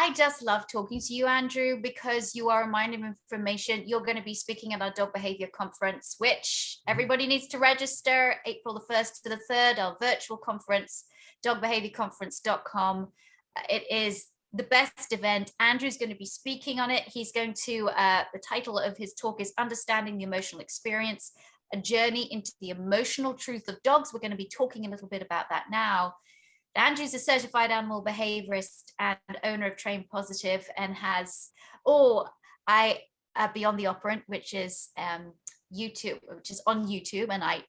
I just love talking to you, Andrew, because you are a mind of information. You're going to be speaking at our dog behavior conference, which everybody needs to register April the 1st to the 3rd, our virtual conference, dogbehaviorconference.com. It is the best event. Andrew's going to be speaking on it. He's going to, the title of his talk is Understanding the Emotional Experience, a journey into the emotional truth of dogs. We're going to be talking a little bit about that now. Andrew's a certified animal behaviorist and owner of Train Positive, and has, Beyond the Operant, which is YouTube, which is on YouTube, and I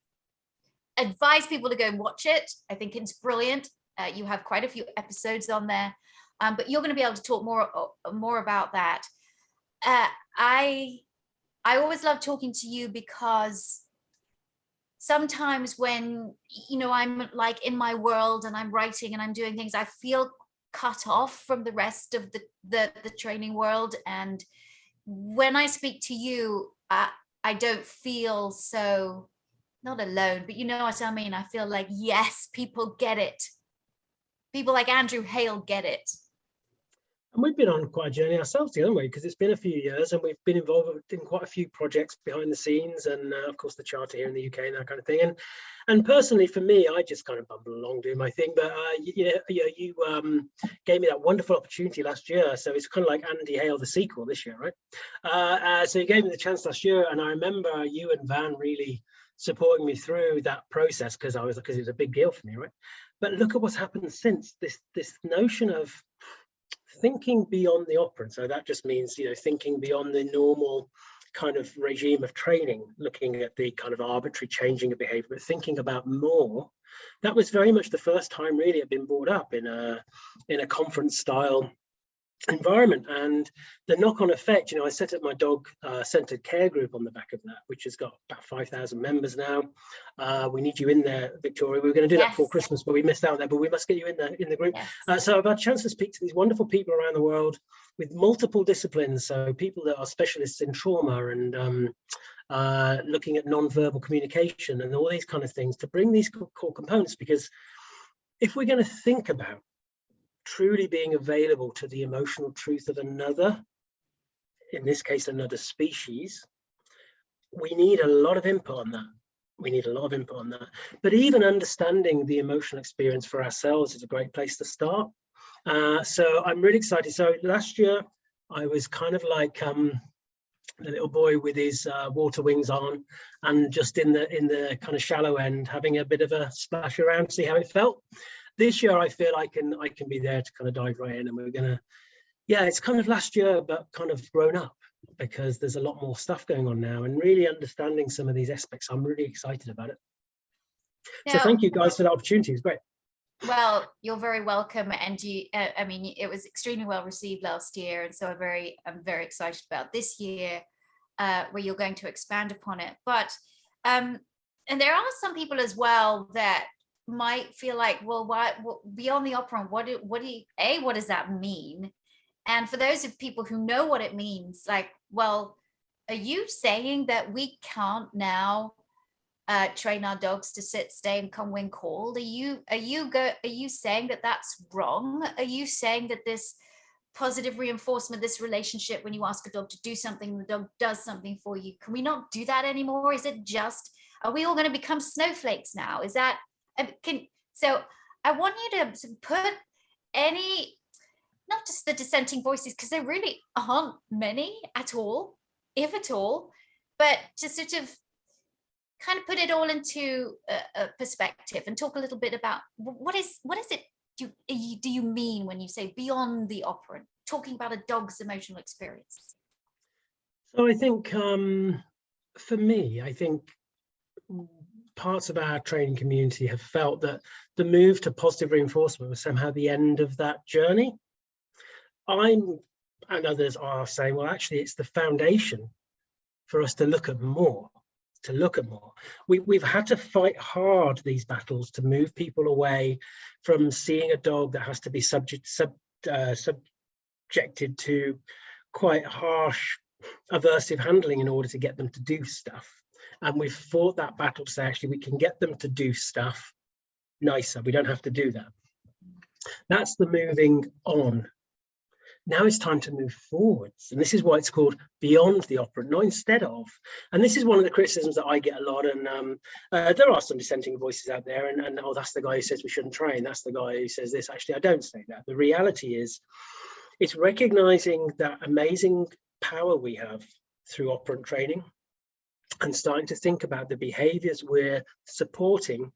advise people to go and watch it. I think it's brilliant. You have quite a few episodes on there, but you're going to be able to talk more about that. I always love talking to you because sometimes when, I'm like in my world and I'm writing and I'm doing things, I feel cut off from the rest of the training world. And when I speak to you, I don't feel so, not alone, but you know what I mean? I feel like, yes, people get it. People like Andrew Hale get it. And we've been on quite a journey ourselves, haven't we? Because it's been a few years and we've been involved in quite a few projects behind the scenes, and of course the charter here in the UK and that kind of thing. And personally, for me, I just kind of bumble along doing my thing. But you gave me that wonderful opportunity last year, so it's kind of like Andy Hale the sequel this year, right? So you gave me the chance last year, and I remember you and Van really supporting me through that process because it was a big deal for me, right? But look at what's happened since. This notion of thinking beyond the operant. So that just means, thinking beyond the normal kind of regime of training, looking at the kind of arbitrary changing of behavior, but thinking about more. That was very much the first time really it had been brought up in a conference style environment. And the knock-on effect, I set up my dog centered care group on the back of that, which has got about 5,000 members now. We need you in there, Victoria. We were going to do that before Christmas, but we missed out there, but we must get you in there in the group. So I've had a chance to speak to these wonderful people around the world with multiple disciplines. So people that are specialists in trauma and looking at non-verbal communication and all these kind of things, to bring these core components, because if we're going to think about truly being available to the emotional truth of another, in this case another species, we need a lot of input on that. But even understanding the emotional experience for ourselves is a great place to start. So I'm really excited. So last year I was kind of like the little boy with his water wings on, and just in the kind of shallow end, having a bit of a splash around, see how it felt. This year, I feel I can be there to kind of dive right in, and we're gonna, it's kind of last year, but kind of grown up, because there's a lot more stuff going on now, and really understanding some of these aspects. I'm really excited about it. So thank you guys for the opportunity. It's great. Well, you're very welcome, and it was extremely well received last year, and so I'm very excited about this year, where you're going to expand upon it. But and there are some people as well that might feel like, well, what beyond the operant, what does that mean? And for those of people who know what it means, like, well, are you saying that we can't now train our dogs to sit, stay, and come when called? Are you saying that that's wrong? Are you saying that this positive reinforcement, this relationship, when you ask a dog to do something, the dog does something for you, can we not do that anymore? Is it just, are we all going to become snowflakes now? Is that so I want you to put any, not just the dissenting voices, because there really aren't many at all, if at all, but to sort of kind of put it all into a perspective and talk a little bit about what is it do you mean when you say beyond the operant, talking about a dog's emotional experience? So I think for me, I think parts of our training community have felt that the move to positive reinforcement was somehow the end of that journey. And others are saying, well, actually, it's the foundation for us to look at more. We've had to fight hard these battles to move people away from seeing a dog that has to be subjected to quite harsh aversive handling in order to get them to do stuff. And we've fought that battle to say, actually, we can get them to do stuff nicer. We don't have to do that. That's the moving on. Now it's time to move forwards. And this is why it's called beyond the operant, not instead of. And this is one of the criticisms that I get a lot. And there are some dissenting voices out there. And oh, that's the guy who says we shouldn't train. That's the guy who says this. Actually, I don't say that. The reality is, it's recognizing that amazing power we have through operant training and starting to think about the behaviors we're supporting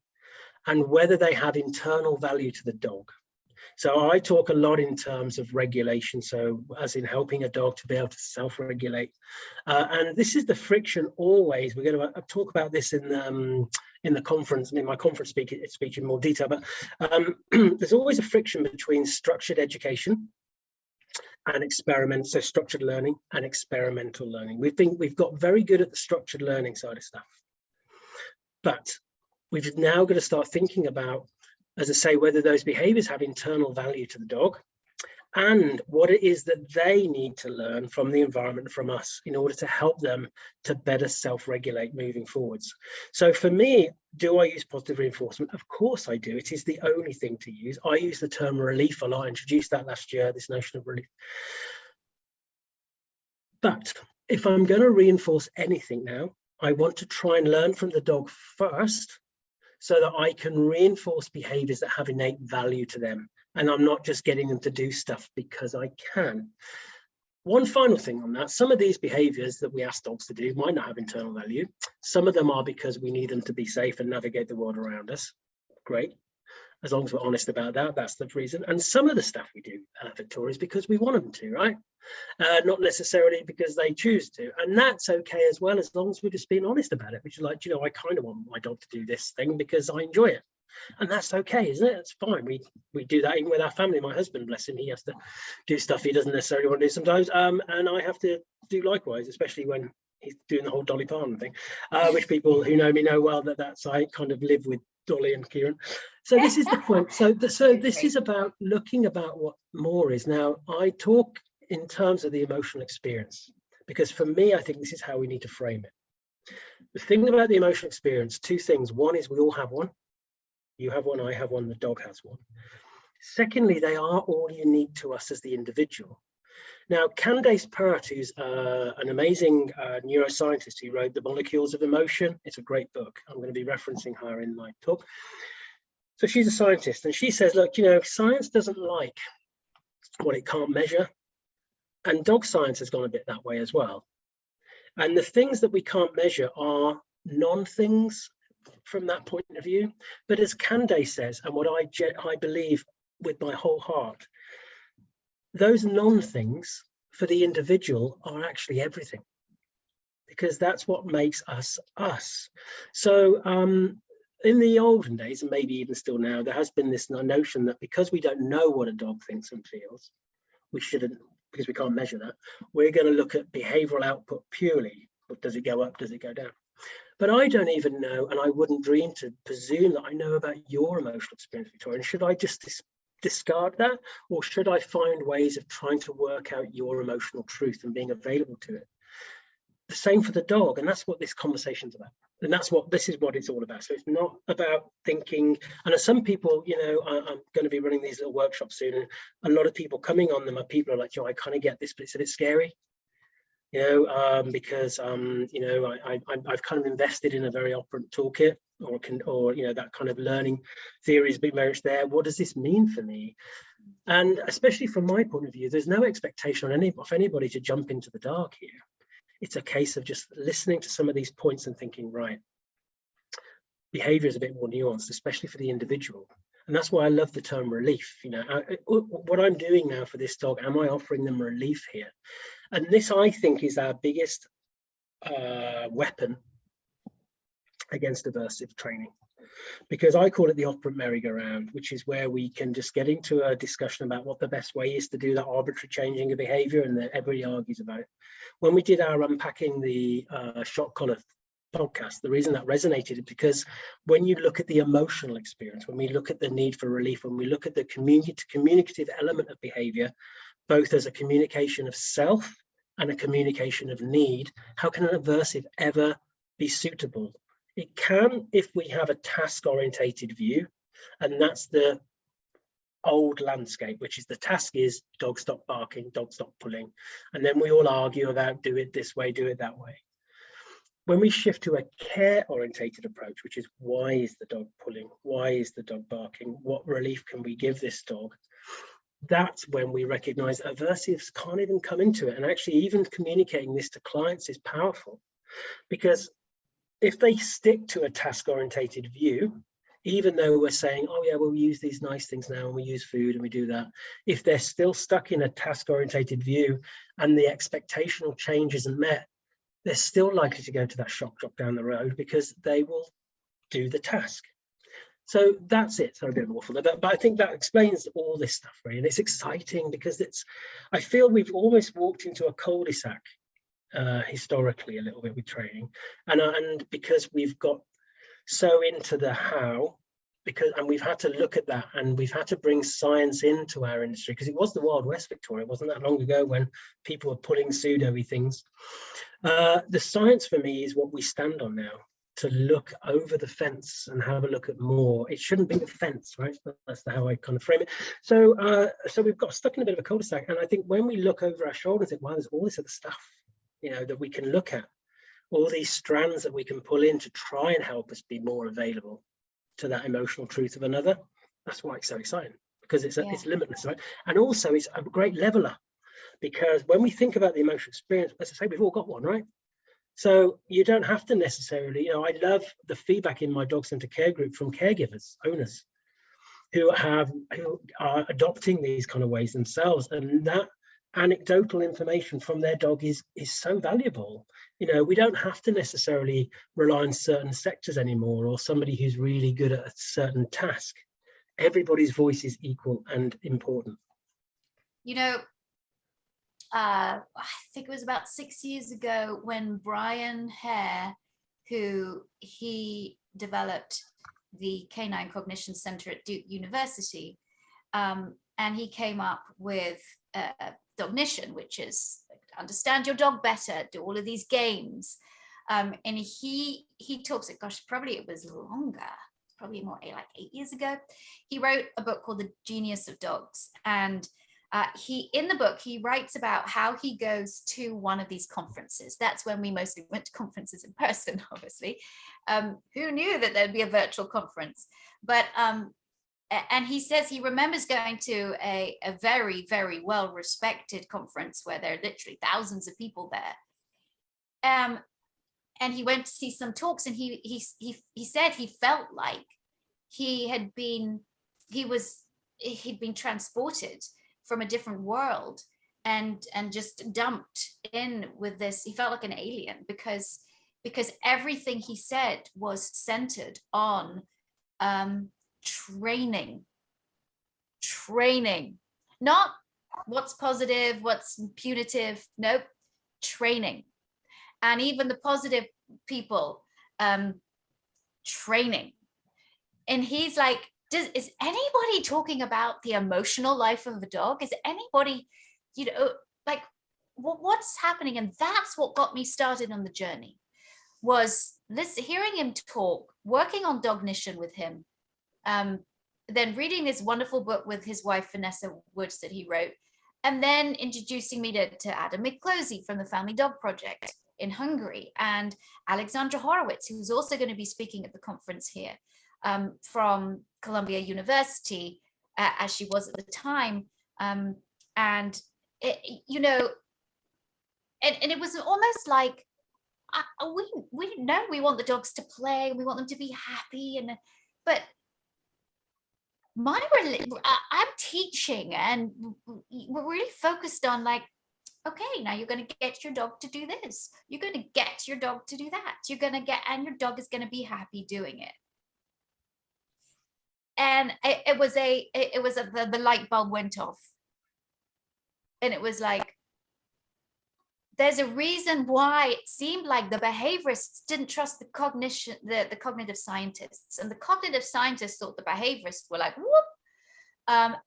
and whether they have internal value to the dog. So I talk a lot in terms of regulation, so as in helping a dog to be able to self-regulate. And this is the friction always. We're going to talk about this in the conference, in my conference speech in more detail, but there's always a friction between structured education and experiment, so structured learning and experimental learning. We've got very good at the structured learning side of stuff, but we've now got to start thinking about, as I say, whether those behaviors have internal value to the dog and what it is that they need to learn from the environment, from us, in order to help them to better self-regulate moving forwards. So for me, do I use positive reinforcement? Of course I do. It is the only thing to use. I use the term relief a lot. I introduced that last year, this notion of relief. But if I'm going to reinforce anything now, I want to try and learn from the dog first, so that I can reinforce behaviors that have innate value to them. And I'm not just getting them to do stuff because I can. One final thing on that, some of these behaviors that we ask dogs to do might not have internal value. Some of them are because we need them to be safe and navigate the world around us. Great. As long as we're honest about that, that's the reason. And some of the stuff we do, Victoria, is because we want them to, right? Not necessarily because they choose to. And that's okay as well, as long as we're just being honest about it, which is like, you know, I kind of want my dog to do this thing because I enjoy it. And that's okay, isn't it? It's fine. We do that even with our family. My husband, bless him, he has to do stuff he doesn't necessarily want to do sometimes. And I have to do likewise, especially when he's doing the whole Dolly Parton thing, which people who know me know well, that's I kind of live with Dolly and Kieran. So this is the point. So this is about looking about what more is. Now, I talk in terms of the emotional experience, because for me, I think this is how we need to frame it. The thing about the emotional experience, two things. One is we all have one. You have one, I have one, the dog has one. Secondly, they are all unique to us as the individual. Now, Candace Pert, who's an amazing neuroscientist who wrote The Molecules of Emotion. It's a great book. I'm going to be referencing her in my talk. So she's a scientist, and she says, look, you know, science doesn't like what it can't measure. And dog science has gone a bit that way as well. And the things that we can't measure are non-things from that point of view. But as Candace says, and what I believe with my whole heart, those non-things for the individual are actually everything, because that's what makes us us. So in the olden days, and maybe even still now, there has been this notion that because we don't know what a dog thinks and feels, we shouldn't, because we can't measure that, we're going to look at behavioral output purely. Does it go up? Does it go down? But I don't even know, and I wouldn't dream to presume that I know about your emotional experience, Victoria. And should I just discard that, or should I find ways of trying to work out your emotional truth and being available to it? The same for the dog, and that's what this conversation's about. And this is what it's all about. So it's not about thinking, and as some people, you know, I'm going to be running these little workshops soon, and a lot of people coming on them are people are like, I kind of get this, but it's a bit scary. You know, because you know, I've kind of invested in a very operant toolkit, or you know, that kind of learning theory is big very much there. What does this mean for me? And especially from my point of view, there's no expectation on anybody to jump into the dark here. It's a case of just listening to some of these points and thinking, right, behavior is a bit more nuanced, especially for the individual. And that's why I love the term relief. You know, what I'm doing now for this dog, am I offering them relief here? And this, I think, is our biggest weapon against aversive training, because I call it the operant merry-go-round, which is where we can just get into a discussion about what the best way is to do that arbitrary changing of behavior, and that everybody argues about it. When we did our unpacking the shock collar podcast, the reason that resonated is because when you look at the emotional experience, when we look at the need for relief, when we look at the communicative element of behavior, both as a communication of self and a communication of need, how can an aversive ever be suitable? It can if we have a task-orientated view, and that's the old landscape, which is the task is dog stop barking, dog stop pulling. And then we all argue about do it this way, do it that way. When we shift to a care orientated approach, which is why is the dog pulling? Why is the dog barking? What relief can we give this dog? That's when we recognize aversives can't even come into it. And actually even communicating this to clients is powerful, because if they stick to a task orientated view, even though we're saying, oh yeah, we'll use these nice things now and we use food and we do that, if they're still stuck in a task orientated view and the expectational change isn't met, they're still likely to go to that shock drop down the road because they will do the task. So that's it. So a bit of an awful, but I think that explains all this stuff, really. And it's exciting because I feel we've almost walked into a cul-de-sac historically a little bit with training. And because we've got so into the how, and we've had to look at that and we've had to bring science into our industry, because it was the Wild West, Victoria. It wasn't that long ago when people were pulling pseudo-y things. The science for me is what we stand on now, to look over the fence and have a look at more. It shouldn't be the fence, right? That's how I kind of frame it. So we've got stuck in a bit of a cul-de-sac. And I think when we look over our shoulder and think, wow, there's all this other stuff, that we can look at, all these strands that we can pull in to try and help us be more available to that emotional truth of another. That's why it's so exciting, because it's limitless, right? And also it's a great leveler, because when we think about the emotional experience, as I say, we've all got one, right? So you don't have to necessarily, I love the feedback in my dog center care group from caregivers, owners, who are adopting these kind of ways themselves, and that anecdotal information from their dog is so valuable. We don't have to necessarily rely on certain sectors anymore, or somebody who's really good at a certain task. Everybody's voice is equal and important. I think it was about 6 years ago when Brian Hare, he developed the Canine Cognition Center at Duke University, and he came up with Dognition, which is understand your dog better, do all of these games, and he talks it. Gosh, probably it was longer, probably more like 8 years ago. He wrote a book called The Genius of Dogs, and in the book he writes about how he goes to one of these conferences. That's when we mostly went to conferences in person, obviously. Who knew that there'd be a virtual conference? But and he says he remembers going to a very, very well-respected conference where there are literally thousands of people there. And he went to see some talks, and he said he felt like he'd been transported from a different world and just dumped in with this. He felt like an alien because everything he said was centered on training, not what's positive, what's punitive. Nope, training. And even the positive people, training. And he's like, is anybody talking about the emotional life of a dog? Is anybody, like, what's happening? And that's what got me started on the journey, was hearing him talk, working on Dognition with him, then reading this wonderful book with his wife, Vanessa Woods, that he wrote, and then introducing me to Adam Miklosi from the Family Dog Project in Hungary, and Alexandra Horowitz, who's also going to be speaking at the conference here, from Columbia University, as she was at the time. And it, and it was almost like, we know we want the dogs to play, we want them to be happy, but I'm teaching, and we're really focused on, like, okay, now you're going to get your dog to do this, you're going to get your dog to do that, and your dog is going to be happy doing it. And the light bulb went off, and it was like, there's a reason why it seemed like the behaviorists didn't trust the cognitive scientists, and the cognitive scientists thought the behaviorists were like, whoop.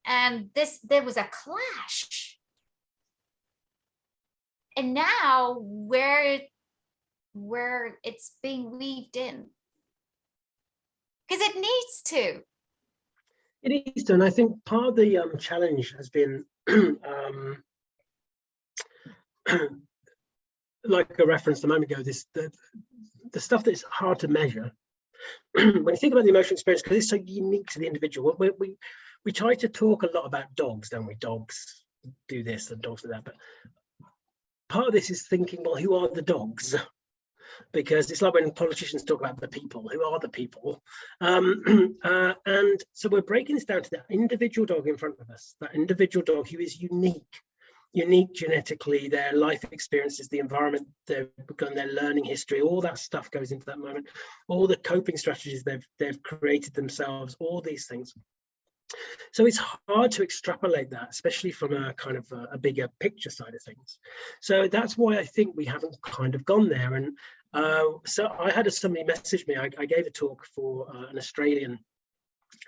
And there was a clash. And now where it's being weaved in, because it needs to. It is done. I think part of the challenge has been like I referenced a moment ago, the stuff that's hard to measure. When you think about the emotional experience, because it's so unique to the individual, we try to talk a lot about dogs, don't we? Dogs do this and dogs do that, but part of this is thinking, well, who are the dogs? Because it's like when politicians talk about the people, who are the people? And so we're breaking this down to that individual dog in front of us, that individual dog who is unique genetically, their life experiences, the environment they've begun, their learning history, all that stuff goes into that moment, all the coping strategies they've created themselves, all these things. So it's hard to extrapolate that, especially from a kind of a bigger picture side of things. So that's why I think we haven't kind of gone there. And so I had somebody message me. I gave a talk for an Australian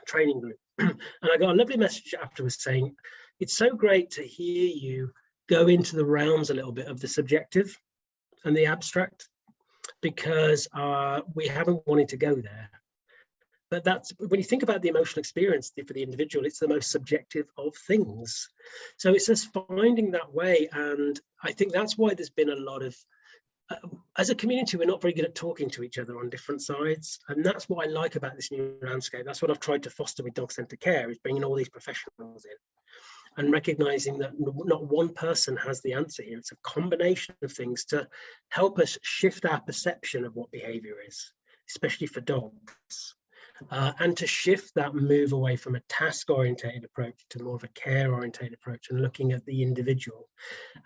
training group, and I got a lovely message afterwards saying, it's so great to hear you go into the realms a little bit of the subjective and the abstract, because we haven't wanted to go there. But that's when you think about the emotional experience for the individual, it's the most subjective of things. So it's just finding that way. And I think that's why there's been a lot of, as a community, we're not very good at talking to each other on different sides. And that's what I like about this new landscape. That's what I've tried to foster with dog centered care, is bringing all these professionals in and recognizing that not one person has the answer here. It's a combination of things to help us shift our perception of what behavior is, especially for dogs. And to shift that move away from a task-orientated approach to more of a care-orientated approach, and looking at the individual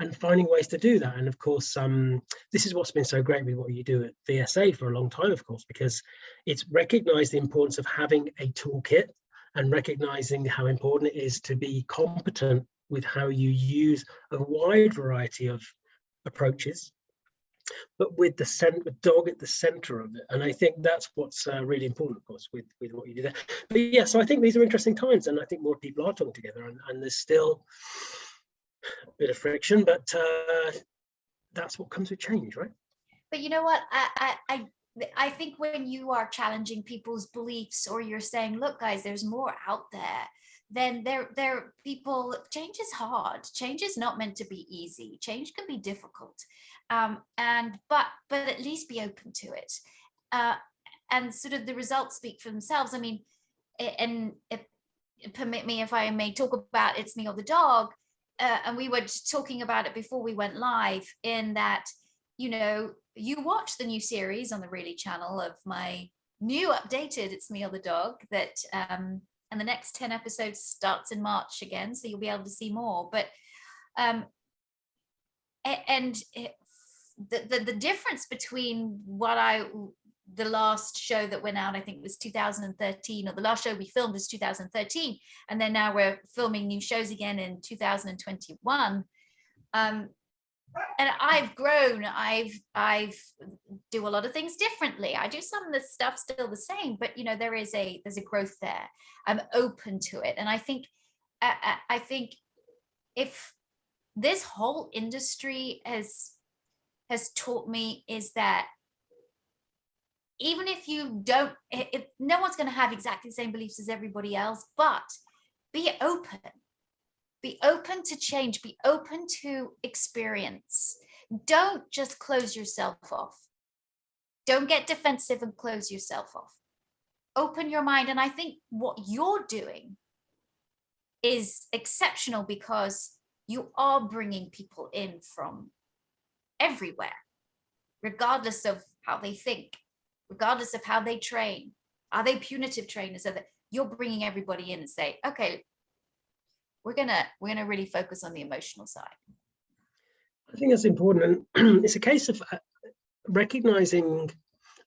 and finding ways to do that. And of course, this is what's been so great with what you do at VSA for a long time, of course, because it's recognized the importance of having a toolkit and recognizing how important it is to be competent with how you use a wide variety of approaches, but with the dog at the center of it. And I think that's what's really important, of course, with what you do there. But yeah, so I think these are interesting times, and I think more people are talking together, and there's still a bit of friction, but that's what comes with change, right? But you know what, I think when you are challenging people's beliefs, or you're saying, look guys, there's more out there, then there people, change is hard. Change is not meant to be easy. Change can be difficult. But at least be open to it. And sort of the results speak for themselves. I mean, and permit me if I may talk about It's Me or the Dog. And we were talking about it before we went live, in that, you know, you watch the new series on the Really channel of my new updated It's Me or the Dog, that and the next 10 episodes starts in March again, so you'll be able to see more. But the difference between the last show that went out, I think, was 2013, or the last show we filmed was 2013, and then now we're filming new shows again in 2021. And I've grown. I've do a lot of things differently. I do some of the stuff still the same, but you know, there's a growth there. I'm open to it, and I think if this whole industry has taught me, is that even if you don't, no one's going to have exactly the same beliefs as everybody else, but be open. Be open to change, be open to experience. Don't just close yourself off. Don't get defensive and close yourself off. Open your mind. And I think what you're doing is exceptional, because you are bringing people in from everywhere, regardless of how they think, regardless of how they train. Are they punitive trainers? So that you're bringing everybody in and say, okay, we're gonna really focus on the emotional side. I think that's important, and it's a case of recognizing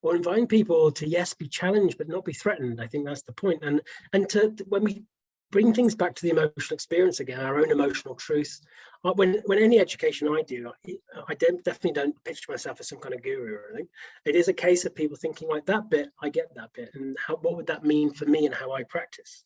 or inviting people to, yes, be challenged but not be threatened. I think that's the point. And to, when we bring things back to the emotional experience again, our own emotional truth. When any education I do, I definitely don't picture myself as some kind of guru or anything. It is a case of people thinking, like, that bit, I get that bit, and what would that mean for me and how I practice?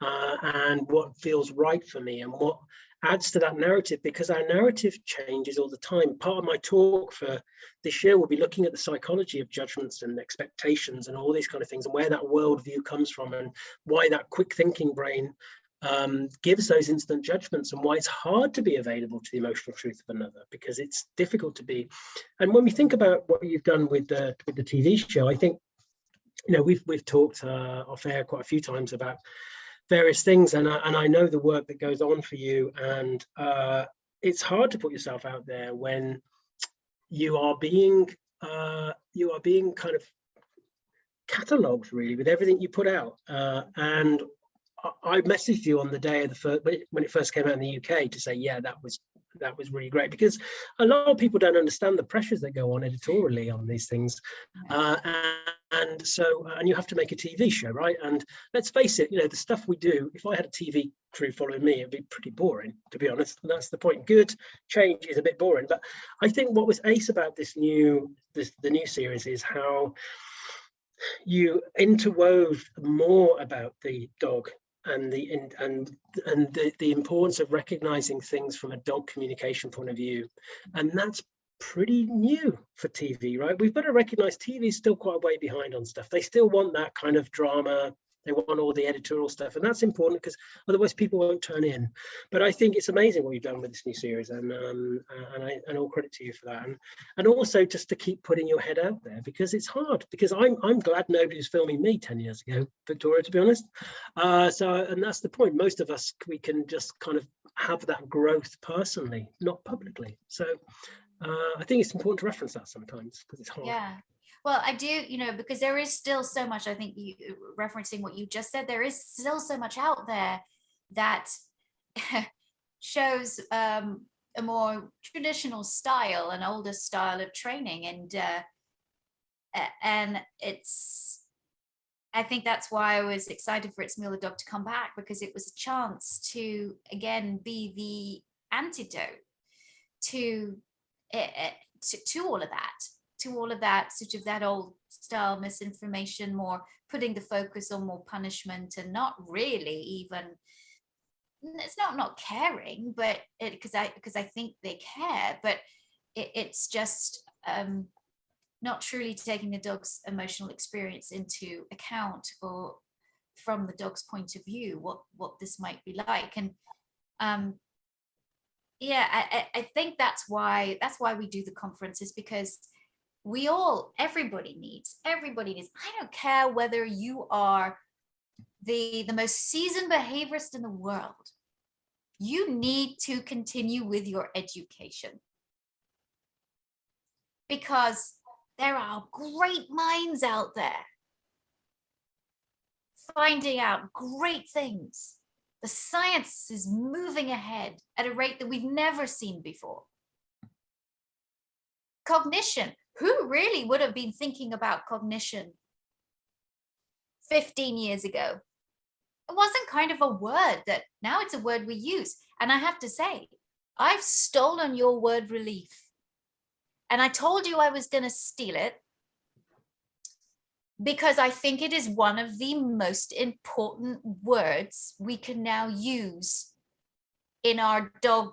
and what feels right for me, and what adds to that narrative, because our narrative changes all the time. Part of my talk for this year will be looking at the psychology of judgments and expectations and all these kind of things, and where that worldview comes from, and why that quick thinking brain gives those instant judgments, and why it's hard to be available to the emotional truth of another, because it's difficult to be. And when we think about what you've done with the TV show, I think, you know, we've talked off air quite a few times about various things, and I know the work that goes on for you, and it's hard to put yourself out there when you are being kind of catalogued really with everything you put out. And I messaged you on the day of the first, when it first came out in the UK, to say, yeah, that was really great, because a lot of people don't understand the pressures that go on editorially on these things. And you have to make a TV show, right? And let's face it, you know, the stuff we do, if I had a TV crew following me, it'd be pretty boring, to be honest. And that's the point. Good change is a bit boring. But I think what was ace about the new series is how you interwove more about the dog and the importance of recognizing things from a dog communication point of view. And that's pretty new for TV, right? We've got to recognize TV is still quite a way behind on stuff. They still want that kind of drama. They want all the editorial stuff, and that's important, because otherwise people won't turn in. But I think it's amazing what you've done with this new series, and all credit to you for that. And also just to keep putting your head out there, because it's hard. Because I'm glad nobody was filming me 10 years ago, Victoria, to be honest. And that's the point. Most of us, we can just kind of have that growth personally, not publicly. So I think it's important to reference that sometimes, because it's hard. Yeah. Well, I do, you know, because there is still so much, I think, you referencing what you just said, there is still so much out there that shows a more traditional style, an older style of training. And it's, I think that's why I was excited for It's Me or the Dog to come back, because it was a chance to, again, be the antidote to all of that, sort of that old style misinformation, more putting the focus on more punishment, and not really even, it's not caring, but because I think they care, but it's just not truly taking the dog's emotional experience into account, or from the dog's point of view, what this might be like. And I think that's why we do the conferences, because everybody needs. I don't care whether you are the most seasoned behaviorist in the world. You need to continue with your education, because there are great minds out there finding out great things. The science is moving ahead at a rate that we've never seen before. Cognition. Who really would have been thinking about cognition 15 years ago? It wasn't kind of a word that now it's a word we use. And I have to say, I've stolen your word relief. And I told you I was going to steal it, because I think it is one of the most important words we can now use in our dog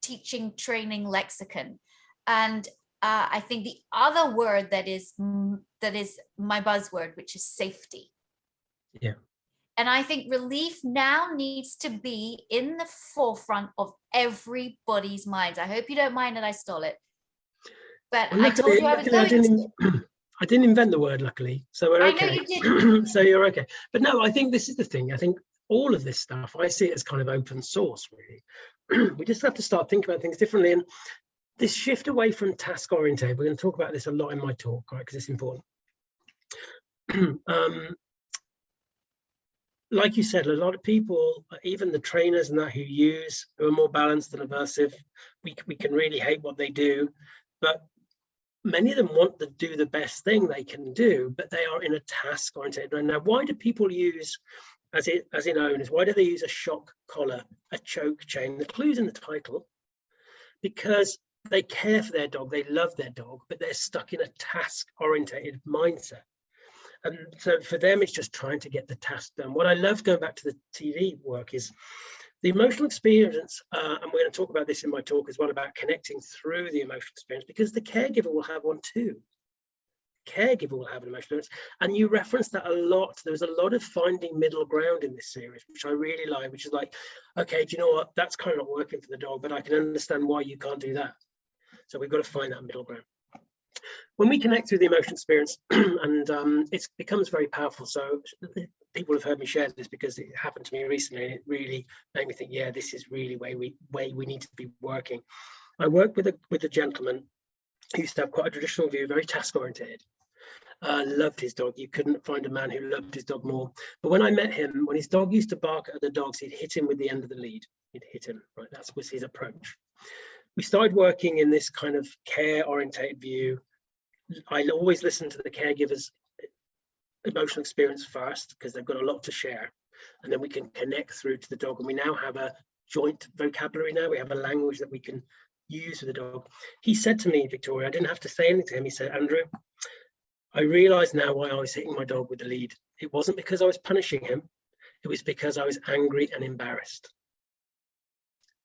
teaching training lexicon. And I think the other word that is my buzzword, which is safety. Yeah. And I think relief now needs to be in the forefront of everybody's minds. I hope you don't mind that I stole it. But well, luckily, I told you I was going I didn't invent the word, luckily, so we're okay. I know you didn't. So you're okay. But no, I think this is the thing. I think all of this stuff, I see it as kind of open source, really. We just have to start thinking about things differently. And this shift away from task oriented, we're going to talk about this a lot in my talk, right? Because it's important. Like you said, a lot of people, even the trainers and that who are more balanced and aversive, we can really hate what they do, but many of them want to do the best thing they can do, but they are in a task oriented. Now, why do people use, as in owners, why do they use a shock collar, a choke chain? The clue's in the title, because they care for their dog, they love their dog, but they're stuck in a task oriented mindset. And so for them, it's just trying to get the task done. What I love going back to the TV work is the emotional experience, and we're going to talk about this in my talk as well, about connecting through the emotional experience, because the caregiver will have one too. Caregiver will have an emotional experience, and you referenced that a lot. There's a lot of finding middle ground in this series, which I really like, which is like, okay, do you know what, that's kind of not working for the dog, but I can understand why you can't do that. So we've got to find that middle ground. When we connect through the emotional experience, and it becomes very powerful. So people have heard me share this because it happened to me recently, and it really made me think, yeah, this is really way we need to be working. I worked with a gentleman who used to have quite a traditional view, very task oriented. Loved his dog. You couldn't find a man who loved his dog more. But when I met him, when his dog used to bark at other dogs, he'd hit him with the end of the lead. He'd hit him, right? That was his approach. We started working in this kind of care-orientated view. I always listen to the caregiver's emotional experience first, because they've got a lot to share. And then we can connect through to the dog. And we now have a joint vocabulary now. We have a language that we can use with the dog. He said to me, Victoria, I didn't have to say anything to him. He said, Andrew, I realize now why I was hitting my dog with the lead. It wasn't because I was punishing him. It was because I was angry and embarrassed.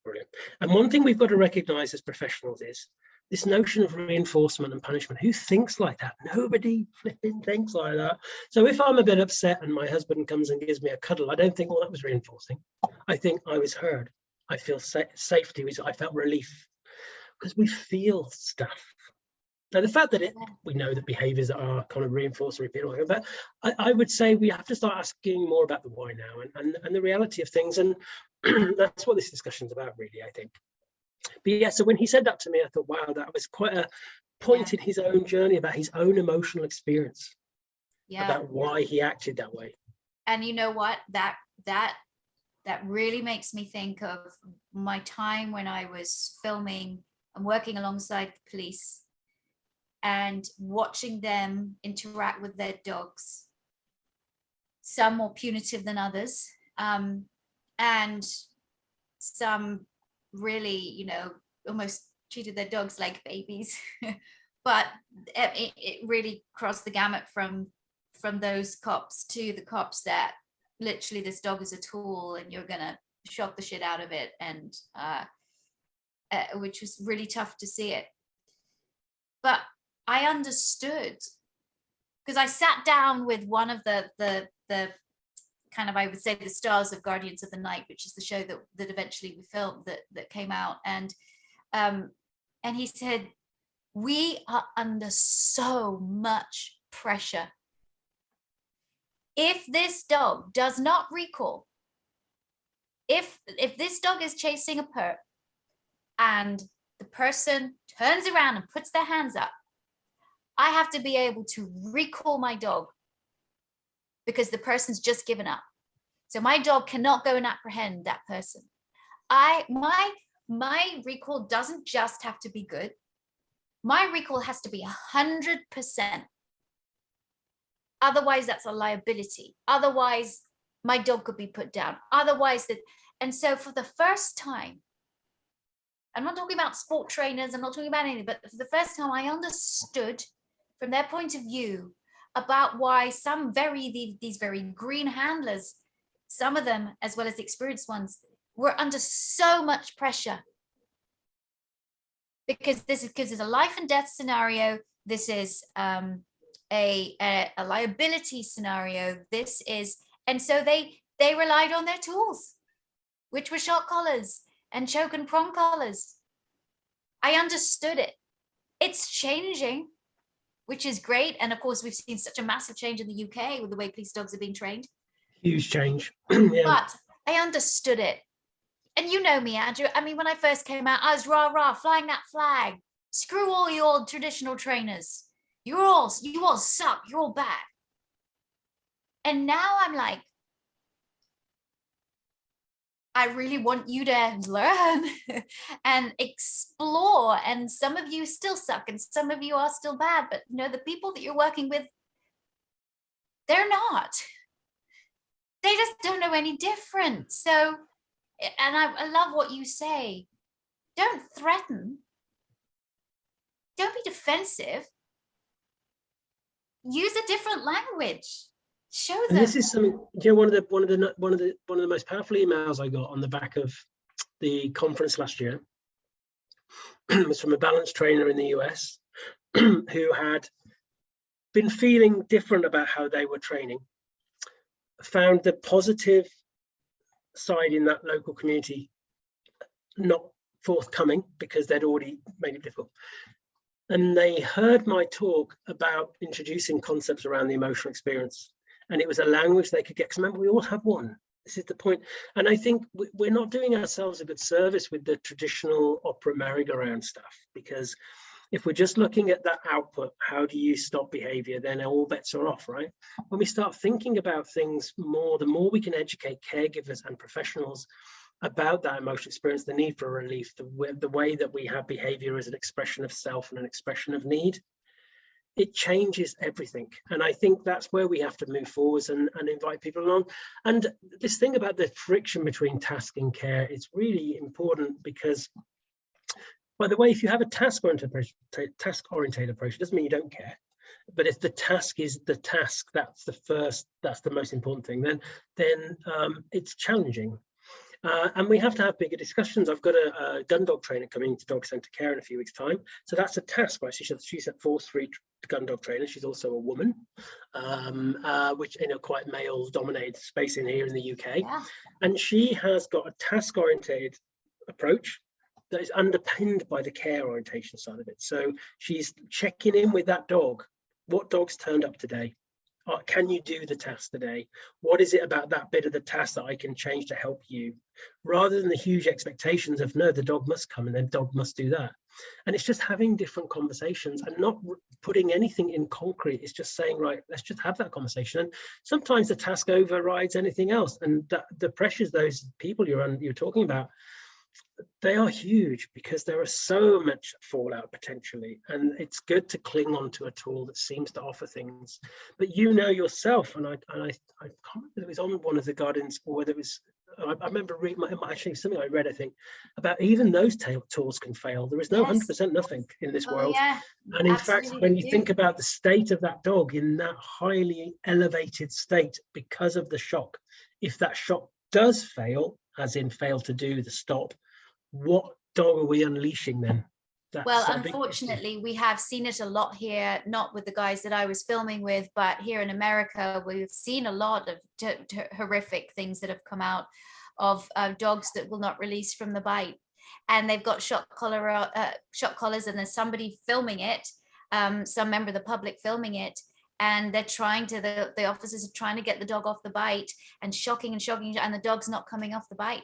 Brilliant. And one thing we've got to recognize as professionals is this notion of reinforcement and punishment. Who thinks like that? Nobody flipping thinks like that. So if I'm a bit upset and my husband comes and gives me a cuddle, I don't think, well, that was reinforcing. I think I was heard. I feel safety. I felt relief, because we feel stuff. Now, the fact that we know that behaviors are kind of reinforced or repeat, but I would say we have to start asking more about the why now and the reality of things. And that's what this discussion is about, really, I think. But yeah, so when he said that to me, I thought, wow, that was quite a point in his own journey about his own emotional experience, about why he acted that way. And you know what? That really makes me think of my time when I was filming and working alongside the police, and watching them interact with their dogs, some more punitive than others, and some really, almost treated their dogs like babies. But it really crossed the gamut from those cops to the cops that literally this dog is a tool and you're gonna shock the shit out of it, and which was really tough to see it. But I understood, because I sat down with one of the kind of, I would say, the stars of Guardians of the Night, which is the show that eventually we filmed, that came out, and he said, we are under so much pressure. If this dog does not recall, if this dog is chasing a perp and the person turns around and puts their hands up, I have to be able to recall my dog, because the person's just given up. So my dog cannot go and apprehend that person. My recall doesn't just have to be good. My recall has to be 100%. Otherwise, that's a liability. Otherwise, my dog could be put down. Otherwise, and so for the first time, I'm not talking about sport trainers, I'm not talking about anything, but for the first time, I understood from their point of view about why these very green handlers, some of them, as well as the experienced ones, were under so much pressure. Because this is a life and death scenario. This is a liability scenario. And so they relied on their tools, which were shock collars and choke and prong collars. I understood it. It's changing, which is great. And of course, we've seen such a massive change in the UK with the way police dogs are being trained. Huge change. Yeah. But I understood it. And you know me, Andrew. I mean, when I first came out, I was rah, flying that flag. Screw all you old traditional trainers. You all suck. You're all bad. And now I'm like, I really want you to learn and explore. And some of you still suck and some of you are still bad. But the people that you're working with, they're not. They just don't know any different. So, and I love what you say. Don't threaten. Don't be defensive. use a different language. Show And them. this is something, one of the most powerful emails I got on the back of the conference last year was from a balance trainer in the US who had been feeling different about how they were training, found the positive side in that local community not forthcoming because they'd already made it difficult. And they heard my talk about introducing concepts around the emotional experience. And it was a language they could get, because remember, we all have one. This is the point. And I think we're not doing ourselves a good service with the traditional opera merry-go-round stuff, because if we're just looking at that output, how do you stop behavior, then all bets are off, right? When we start thinking about things more, the more we can educate caregivers and professionals about that emotional experience, the need for relief, the way that we have behavior as an expression of self and an expression of need, it changes everything. And I think that's where we have to move forwards and invite people along. And this thing about the friction between task and care is really important, because, by the way, if you have a task-oriented approach, it doesn't mean you don't care. But if the task is the task, that's the most important thing, then it's challenging. And we have to have bigger discussions. I've got a gun dog trainer coming to Dog Centre Care in a few weeks' time. So that's a task, right? She's a force free gun dog trainer. She's also a woman, which in a quite male dominated space here in the UK. Yeah. And she has got a task oriented approach that is underpinned by the care orientation side of it. So she's checking in with that dog. What dog's turned up today? Can you do the task today? What is it about that bit of the task that I can change to help you? Rather than the huge expectations of, no, the dog must come and the dog must do that. And it's just having different conversations and not putting anything in concrete. It's just saying, right, let's just have that conversation. And sometimes the task overrides anything else. And the pressures those people you're talking about, they are huge, because there is so much fallout potentially, and it's good to cling on to a tool that seems to offer things. But yourself, and I can't remember if it was on one of the Guardians or whether it was, I remember reading, actually something I read, I think, about even those tools can fail. There is no 100% nothing in this world. Yeah, and in fact, when you think about the state of that dog in that highly elevated state because of the shock, if that shock does fail, as in fail to do the stop, what dog are we unleashing then? Well, unfortunately, we have seen it a lot here, not with the guys that I was filming with, but here in America, we've seen a lot of horrific things that have come out of dogs that will not release from the bite. And they've got shock collars, and there's somebody filming it, some member of the public filming it. And they're the officers are trying to get the dog off the bite, and shocking, and the dog's not coming off the bite.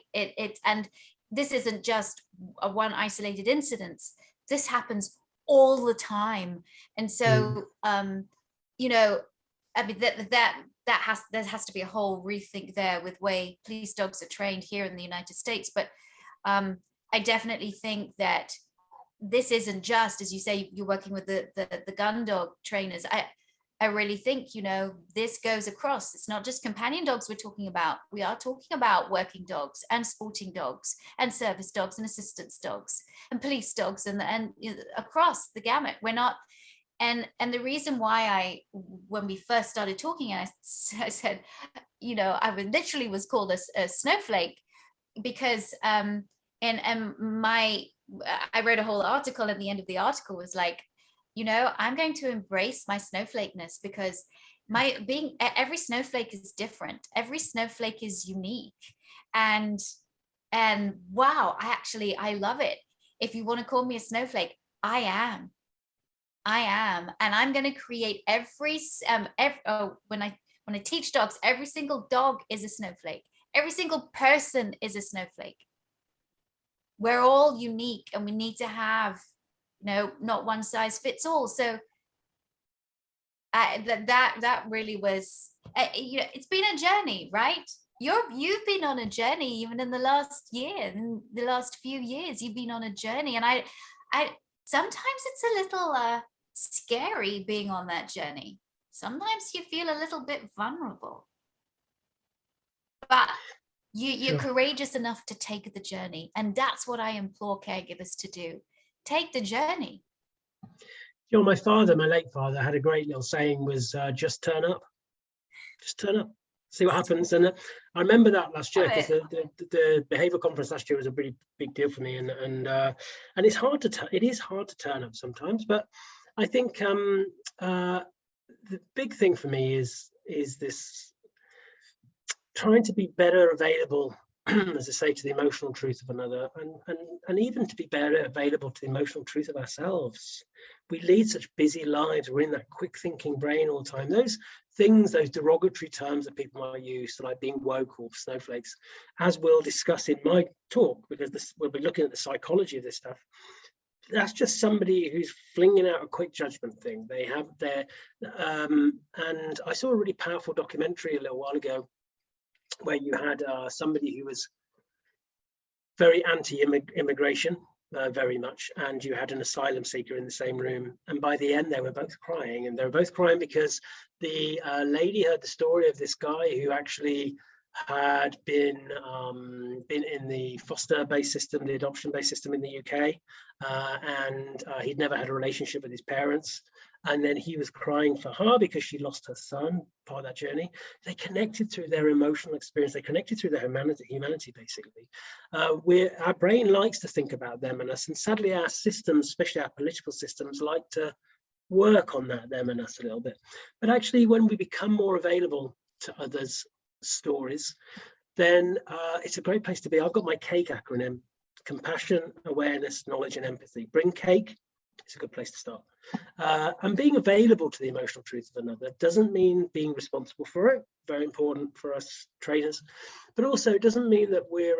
And this isn't just a one isolated incident. This happens all the time. And so, I mean, there has to be a whole rethink there with way police dogs are trained here in the United States. But I definitely think that this isn't just, as you say, you're working with the gun dog trainers. I really think, this goes across. It's not just companion dogs we're talking about. We are talking about working dogs and sporting dogs and service dogs and assistance dogs and police dogs and across the gamut. We're not, and the reason why when we first started talking, I said, I literally was called a snowflake, because I wrote a whole article, and the end of the article was like, I'm going to embrace my snowflakeness, because every snowflake is different. Every snowflake is unique. And wow, I love it. If you want to call me a snowflake, I am. And I'm going to create when I teach dogs, every single dog is a snowflake. Every single person is a snowflake. We're all unique, and we need to have, not one size fits all. So that really was, it's been a journey, right? You've been on a journey, even in the last year, in the last few years, you've been on a journey. And I sometimes it's a little scary being on that journey. Sometimes you feel a little bit vulnerable, but you're courageous enough to take the journey. And that's what I implore caregivers to do. Take the journey. You know, my late father, had a great little saying was, just turn up. Just turn up, see what happens. And I remember that last year, because the behavioural conference last year was a really big deal for me, and it's hard to it is hard to turn up sometimes. But I think the big thing for me is this trying to be better available, as I say, to the emotional truth of another, and even to be better available to the emotional truth of ourselves. We lead such busy lives. We're in that quick thinking brain all the time. Those things, those derogatory terms that people might use, like being woke or snowflakes, as we'll discuss in my talk, because we'll be looking at the psychology of this stuff. That's just somebody who's flinging out a quick judgment thing. They have their, and I saw a really powerful documentary a little while ago where you had somebody who was very anti-immigration, very much, and you had an asylum seeker in the same room, and by the end they were both crying, and they were both crying because the lady heard the story of this guy who actually had been in the foster-based system, the adoption-based system in the UK, and he'd never had a relationship with his parents. And then he was crying for her because she lost her son, part of that journey. They connected through their emotional experience. They connected through their humanity basically. Our brain likes to think about them and us, and sadly our systems, especially our political systems, like to work on that, them and us, a little bit. But actually, when we become more available to others' stories, then it's a great place to be. I've got my CAKE acronym: compassion, awareness, knowledge, and empathy. Bring CAKE. It's a good place to start. And being available to the emotional truth of another doesn't mean being responsible for it. Very important for us trainers. But also it doesn't mean that we're,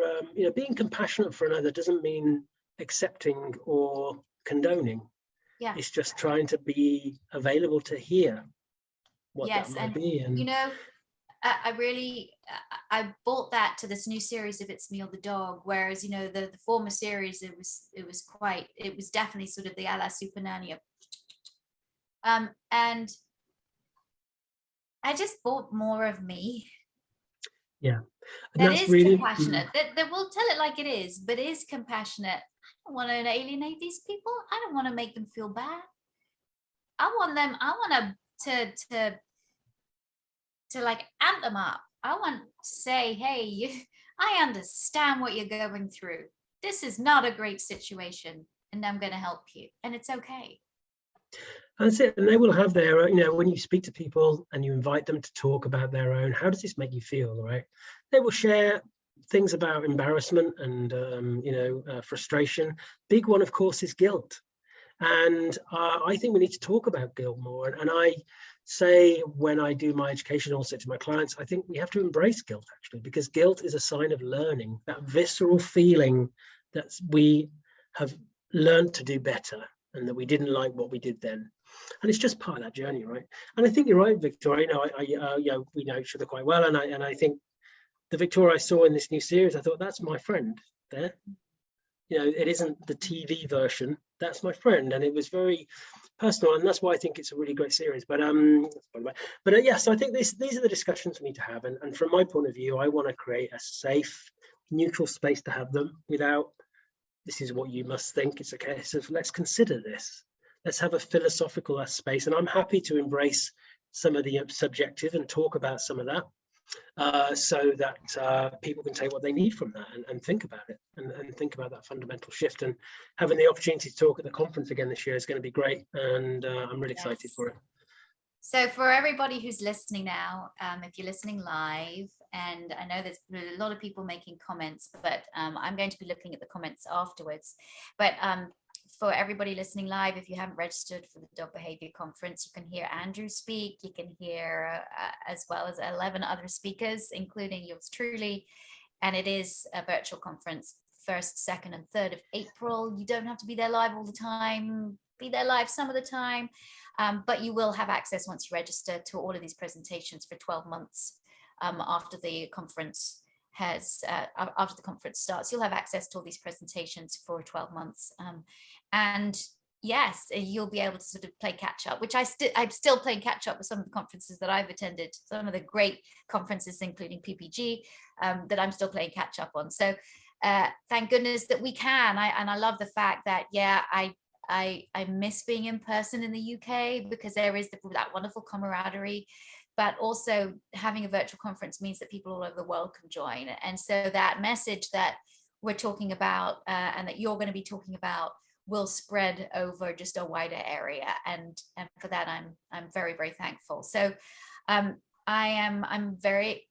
being compassionate for another doesn't mean accepting or condoning. Yeah. It's just trying to be available to hear what that might be. And I bought that to this new series of It's Me or the Dog, whereas the former series it was definitely sort of the a la Super Nanny. And I just bought more of me. Yeah, and that is really compassionate. That will tell it like it is, but is compassionate. I don't want to alienate these people. I don't want to make them feel bad. I want to like amp them up. I want to say, hey, I understand what you're going through. This is not a great situation, and I'm going to help you, and it's okay. That's it. And they will have their, when you speak to people and you invite them to talk about their own, how does this make you feel, right? They will share things about embarrassment and, frustration. Big one, of course, is guilt. And I think we need to talk about guilt more. And I say, when I do my education also to my clients, I think we have to embrace guilt, actually, because guilt is a sign of learning, that visceral feeling that we have learned to do better and that we didn't like what we did then. And it's just part of that journey, right? And I think you're right, Victoria. We know each other quite well. And I think the Victoria I saw in this new series, I thought, that's my friend there. It isn't the TV version. That's my friend, and it was very personal, and that's why I think it's a really great series. But so I think these are the discussions we need to have, and from my point of view, I want to create a safe, neutral space to have them without, this is what you must think. It's okay. So let's consider this. Let's have a philosophical space, and I'm happy to embrace some of the subjective and talk about some of that. So that people can take what they need from that and think about it and think about that fundamental shift. And having the opportunity to talk at the conference again this year is going to be great, and I'm really excited for it. So for everybody who's listening now, if you're listening live, and I know there's a lot of people making comments, but I'm going to be looking at the comments afterwards. But for everybody listening live, if you haven't registered for the Dog Behavior Conference, you can hear Andrew speak. You can hear as well as 11 other speakers, including yours truly. And it is a virtual conference, 1st, 2nd, and 3rd of April. You don't have to be there live all the time. Be there live some of the time. But you will have access once you register to all of these presentations for 12 months after the conference after the conference starts. You'll have access to all these presentations for 12 months. And yes, you'll be able to sort of play catch up, which I'm still playing catch up with some of the conferences that I've attended, some of the great conferences, including PPG, that I'm still playing catch up on. So thank goodness that we can. I love the fact that, I miss being in person in the UK, because there is that wonderful camaraderie, but also having a virtual conference means that people all over the world can join. And so that message that we're talking about, and that you're going to be talking about, will spread over just a wider area. And for that, I'm very, very thankful. So I'm very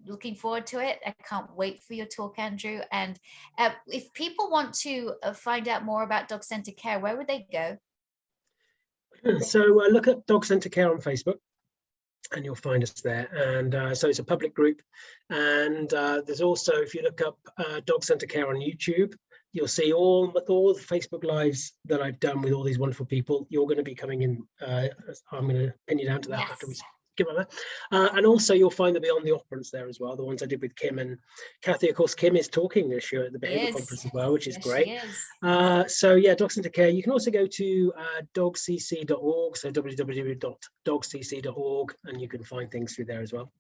looking forward to it. I can't wait for your talk, Andrew. And if people want to find out more about dog centered care, where would they go? So look at Dog Centre Care on Facebook, and you'll find us there. And so it's a public group. And there's also, if you look up Dog Centre Care on YouTube, you'll see all the Facebook lives that I've done with all these wonderful people. You're going to be coming in. I'm going to pin you down to that after we give it that. And also you'll find the Beyond the Operants there as well, the ones I did with Kim and Kathy. Of course, Kim is talking this year at the Behaviour Conference as well, which is great. So yeah, Dog Centre Care. You can also go to dogcc.org, so www.dogcc.org, and you can find things through there as well.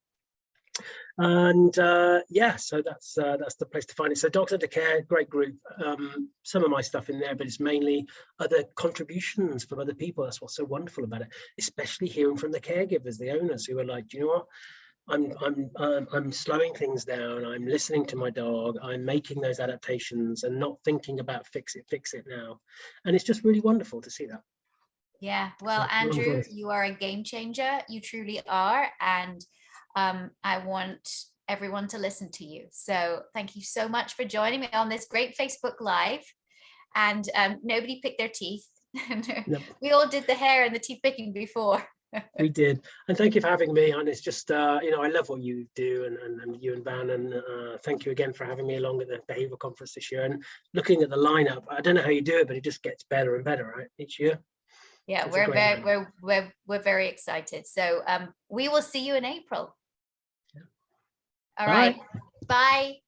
And yeah, so that's the place to find it. So Dog Centre Care, great group. Some of my stuff in there, but it's mainly other contributions from other people. That's what's so wonderful about it, especially hearing from the caregivers, the owners, who are like, you know what, I'm slowing things down. I'm listening to my dog. I'm making those adaptations and not thinking about fix it now. And it's just really wonderful to see that. Yeah, well, Andrew, you are a game changer. You truly are. And I want everyone to listen to you. So thank you so much for joining me on this great Facebook Live. And nobody picked their teeth. Nope. We all did the hair and the teeth picking before. We did. And thank you for having me. And it's just, you know, I love what you do, and you and Van. And thank you again for having me along at the Behaviour Conference this year. And looking at the lineup, I don't know how you do it, but it just gets better and better, right, each year. Yeah, we're very excited. So we will see you in April. All right. Bye.